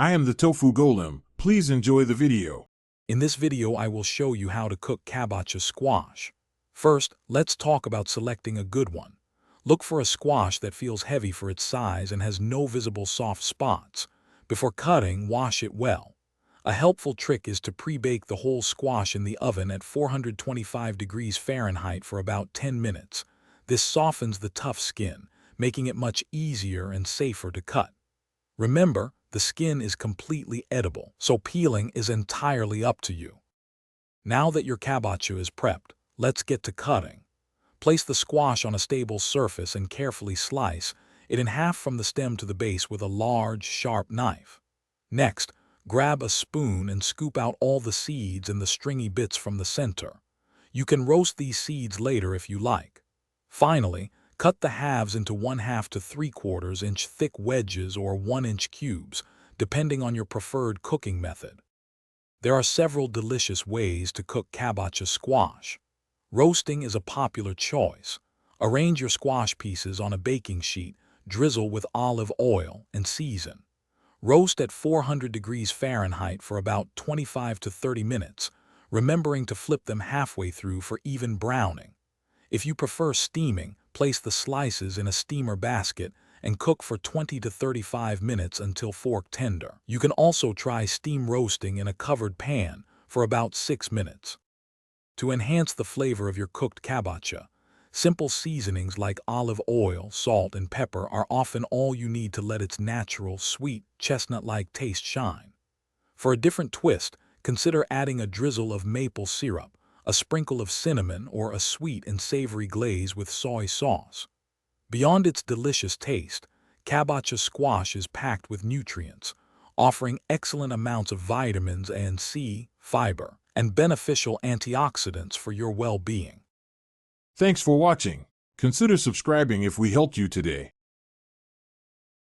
I am the Tofu Golem. Please enjoy the video. In this video, I will show you how to cook kabocha squash. First, let's talk about selecting a good one. Look for a squash that feels heavy for its size and has no visible soft spots. Before cutting, wash it well. A helpful trick is to pre-bake the whole squash in the oven at 425 degrees Fahrenheit for about 10 minutes. This softens the tough skin, making it much easier and safer to cut. Remember, the skin is completely edible, so peeling is entirely up to you. Now that your kabocha is prepped, let's get to cutting. Place the squash on a stable surface and carefully slice it in half from the stem to the base with a large, sharp knife. Next, grab a spoon and scoop out all the seeds and the stringy bits from the center. You can roast these seeds later if you like. Finally, cut the halves into 1/2 to 3/4 inch thick wedges or 1-inch cubes, depending on your preferred cooking method. There are several delicious ways to cook kabocha squash. Roasting is a popular choice. Arrange your squash pieces on a baking sheet, drizzle with olive oil, and season. Roast at 400 degrees Fahrenheit for about 25 to 30 minutes, remembering to flip them halfway through for even browning. If you prefer steaming, place the slices in a steamer basket and cook for 20 to 35 minutes until fork tender. You can also try steam roasting in a covered pan for about 6 minutes. To enhance the flavor of your cooked kabocha, simple seasonings like olive oil, salt, and pepper are often all you need to let its natural, sweet, chestnut-like taste shine. For a different twist, consider adding a drizzle of maple syrup, a sprinkle of cinnamon, or a sweet and savory glaze with soy sauce. Beyond its delicious taste, kabocha squash is packed with nutrients, offering excellent amounts of vitamins and C, fiber, and beneficial antioxidants for your well-being. Thanks for watching. Consider subscribing if we helped you today.